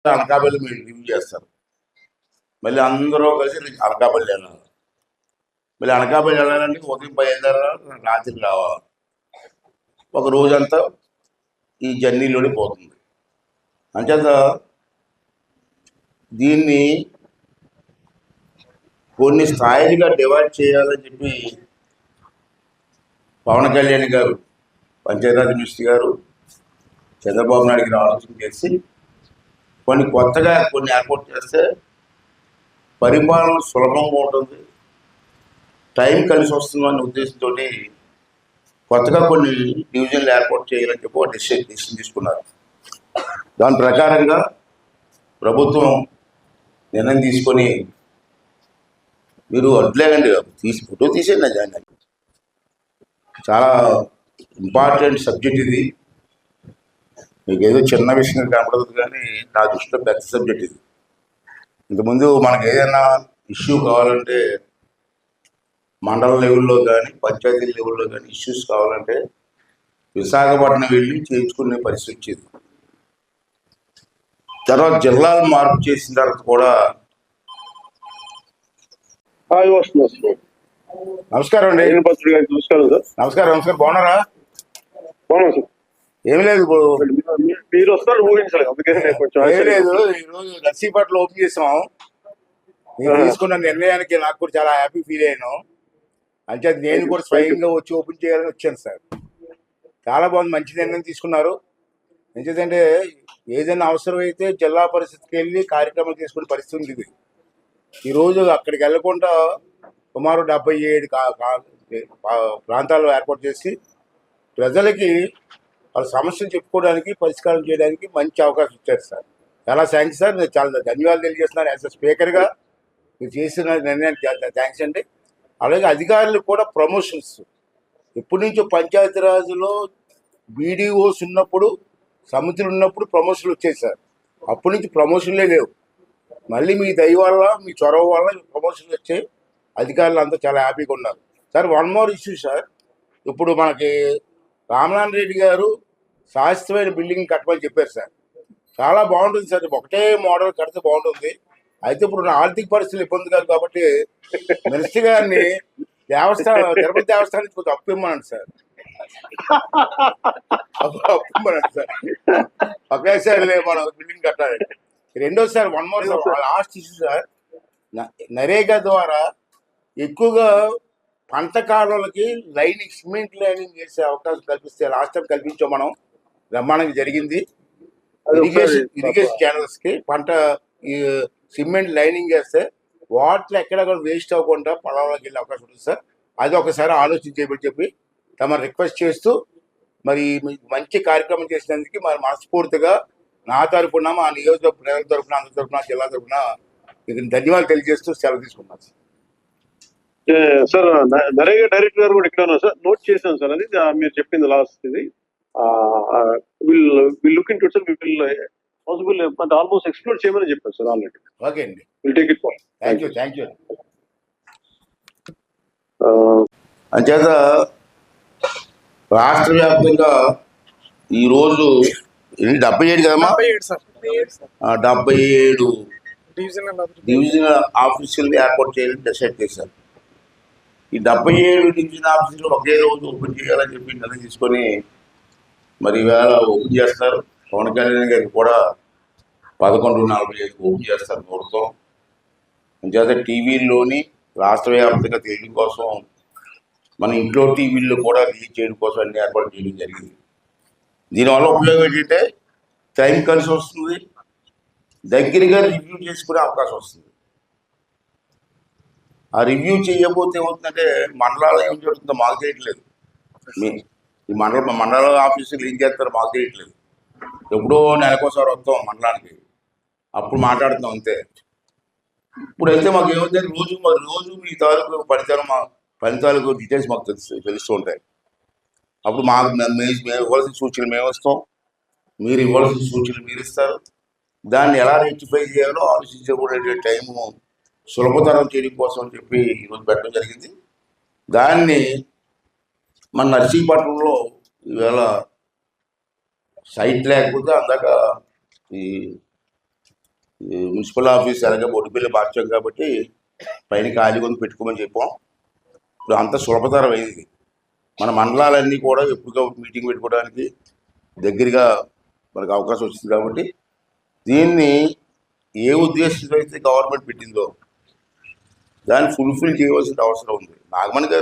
అనకాపల్లి మీరు రివ్యూ చేస్తారు. మళ్ళీ అందరూ కలిసి అనకాపల్లి వెళ్ళాలి. మళ్ళీ అనకాపల్లి వెళ్ళాలంటే ఉదయం బయలుదేరాలి, రాత్రి రావాలి. ఒక రోజంతా ఈ జర్నీలోనే పోతుంది. అంచేత దీన్ని కొన్ని స్థాయిలుగా డివైడ్ చేయాలని చెప్పి పవన్ కళ్యాణ్ గారు, పంచాయతీరాజ్ మినిస్టర్ గారు, చంద్రబాబు నాయుడు గారు ఆలోచన చేసి కొన్ని కొత్తగా కొన్ని ఏర్పాటు చేస్తే పరిపాలన సులభంగా ఉంటుంది, టైం కలిసి వస్తుందనే ఉద్దేశంతో కొత్తగా కొన్ని డివిజన్లు ఏర్పాటు చేయాలని చెప్పి డిసిషన్ తీసుకున్నారు. దాని ప్రకారంగా ప్రభుత్వం నిర్ణయం తీసుకొని, మీరు అడ్లేకండి ఫోటో తీసేయండి, దాన్ని చాలా ఇంపార్టెంట్ సబ్జెక్ట్ ఇది. మీకు ఏదో చిన్న విషయం కనపడదు, కానీ నా దృష్టిలో పెద్ద సబ్జెక్ట్ ఇది. ఇంతకుముందు మనకు ఏదైనా ఇష్యూ కావాలంటే మండల లెవెల్లో కానీ పంచాయతీ లెవెల్లో కానీ ఇష్యూస్ కావాలంటే విశాఖపట్నం వెళ్ళి చేయించుకునే పరిస్థితి వచ్చేది. తర్వాత జిల్లాలు మార్పు చేసిన తర్వాత కూడా. నమస్కారం అండి. నమస్కారం సార్. నమస్కారం. బాగున్నారా? బాగున్నాం సార్. ఏమి లేదు, మీరు వస్తారు ఊహించాలి, అందుకని ఏమి లేదు. ఈరోజు నర్సీపట్నం ఓపెన్ చేసాం. మీరు తీసుకున్న నిర్ణయానికి నాకు కూడా చాలా హ్యాపీ ఫీల్ అయ్యాను. అంటే నేను కూడా స్వయంగా వచ్చి ఓపెన్ చేయాలని వచ్చాను సార్. చాలా బాగుంది, మంచి నిర్ణయం తీసుకున్నారు. ఎందుకంటే ఏదైనా అవసరమైతే జిల్లా పరిస్థితికి వెళ్ళి కార్యక్రమం చేసుకునే పరిస్థితి ఉంది. ఈరోజు అక్కడికి వెళ్లకుండా సుమారు 77 ప్రాంతాల్లో ఏర్పాటు చేసి ప్రజలకి వాళ్ళ సమస్యలు చెప్పుకోవడానికి, పరిష్కారం చేయడానికి మంచి అవకాశం ఇచ్చారు సార్. చాలా థ్యాంక్స్ సార్. నేను చాలా ధన్యవాదాలు తెలియజేస్తున్నాను. యాజ్ అ స్పీకర్గా మీరు చేసిన నిర్ణయానికి చాలా థ్యాంక్స్ అండి. అలాగే అధికారులు కూడా ప్రమోషన్స్ ఎప్పటి నుంచో పంచాయతీరాజ్లో బీడీఓస్ ఉన్నప్పుడు, సమితులు ఉన్నప్పుడు ప్రమోషన్లు వచ్చాయి సార్. అప్పటి నుంచి ప్రమోషన్లే లేవు. మళ్ళీ మీ దయ వల్ల, మీ చొరవ వల్ల ప్రమోషన్లు వచ్చాయి. అధికారులు అంతా చాలా హ్యాపీగా ఉన్నారు sir. One more issue sir. ఇప్పుడు మనకి రామనారాయణ రెడ్డి గారు శాశ్వతమైన బిల్డింగ్ కట్టమని చెప్పారు సార్. చాలా బాగుంటుంది సార్. ఒకటే మోడల్ కడితే బాగుంటుంది. అయితే ఇప్పుడు నా ఆర్థిక పరిస్థితులు ఇబ్బంది కాదు కాబట్టి మినిస్టర్ గారిని తిరుపతి దేవస్థానం నుంచి కొంచెం అప్పు ఇమ్మనండి సార్. అప్పు ఇమ్మనండి సార్. ఒకేసారి మనం బిల్డింగ్ కట్టాలి. రెండోసారి one more last issue sir. NREGA ద్వారా ఎక్కువగా పంట కాలువలకి సిమెంట్ లైనింగ్ చేసే అవకాశం కల్పిస్తే లాస్ట్ టైం కల్పించాం మనం, బ్రహ్మాండంగా జరిగింది. ఇరిగేషన్ ఛానల్స్ కి పంట సిమెంట్ లైనింగ్ చేస్తే వాటర్ ఎక్కడ కూడా వేస్ట్ అవ్వకుండా పొలాల్లోకి వెళ్ళే అవకాశం ఉంటుంది సార్. అది ఒకసారి ఆలోచించేయమని చెప్పి తమ రిక్వెస్ట్ చేస్తూ, మరి మంచి కార్యక్రమం చేసినందుకు మరి మనస్ఫూర్తిగా నా తరఫున, మా నియోజకవర్గ ప్రజల తరఫున, అందరి తరఫున, జిల్లా తరఫున ధన్యవాదాలు తెలియజేస్తూ సెలవు తీసుకున్నాను సార్. నరేగా డైరెక్టర్ గారు కూడా ఇక్కడ ఉన్నారు సార్. నోట్ చేశాను సార్. అది మీరు చెప్పింది లాస్ట్ ఇది. Will look into it sir. Will possible అంటే ఆల్మోస్ట్ ఎక్స్ప్లోర్ చేయమని చెప్పారు సార్ ఆల్రెడీ. ఓకే అండి. Will take it far. Thank you. అంచేత రాష్ట్ర వ్యాప్తంగా ఈరోజు 77 కదమ్మా, 77 డివిజనల్ ఆఫీసులు ఏర్పాటు చేయాలని డిసైడ్ చేశారు. ఈ 77 డివిజన్ ఆఫీసులు ఒకే రోజు ఓపెన్ చేయాలని చెప్పి నిర్ణయం తీసుకొని మరి ఈవేళ ఓపెన్ చేస్తారు. పవన్ కళ్యాణ్ గారికి కూడా 11:45 ఓపెన్ చేస్తారు ప్రభుత్వం. అంచేత టీవీల్లోని రాష్ట్ర వ్యాప్తంగా తెలియడం కోసం, మన ఇంట్లో టీవీల్లో కూడా రిలీజ్ చేయడం కోసం అన్ని ఏర్పాటు చేయడం జరిగింది. దీనివల్ల ఉపయోగం ఏంటంటే టైం కలిసి వస్తుంది, దగ్గరగా రివ్యూ చేసుకునే అవకాశం వస్తుంది. ఆ రివ్యూ చేయకపోతే ఏమవుతుందంటే మండలాలు ఏం జరుగుతుందో మాకు చేయట్లేదు. ఈ మండల ఆఫీసులు ఏం చేస్తారో మాకు చేయట్లేదు. ఎప్పుడో నెలకోసారి వస్తాం మండలానికి, అప్పుడు మాట్లాడుతున్నాం అంతే. ఇప్పుడైతే మాకు ఏమవుతుంది, రోజు మీ తాలూకు ఫలితాలకు డీటెయిల్స్ మాకు తెలుస్తూ ఉంటాయి. అప్పుడు మేము ఇవ్వాల్సిన సూచనలు మేము వస్తాం, మీరు ఇవ్వాల్సిన సూచనలు మీరు ఇస్తారు. దాన్ని ఎలా రెక్టిఫై చేయాలో ఆలోచించకూడదు. టైము సులభతరం చేయడం కోసం అని చెప్పి ఈరోజు పెట్టడం జరిగింది. దాన్ని మన నర్సీపట్నంలో ఈవేళ సైట్ లేకపోతే అందాక ఈ ఈ మున్సిపల్ ఆఫీస్ అలాగే బొడ్డుపల్లి మార్చాం కాబట్టి పైన ఖాళీ కొని పెట్టుకోమని చెప్పాం. ఇప్పుడు అంత సులభతరం అయింది. మన మండలాలన్నీ కూడా ఎప్పుడుగా మీటింగ్ పెట్టుకోవడానికి దగ్గరగా మనకు అవకాశం వచ్చింది కాబట్టి దీన్ని ఏ ఉద్దేశంతో అయితే గవర్నమెంట్ పెట్టిందో దాన్ని ఫుల్ఫిల్ చేయవలసిన అవసరం ఉంది. నాగమణి గారు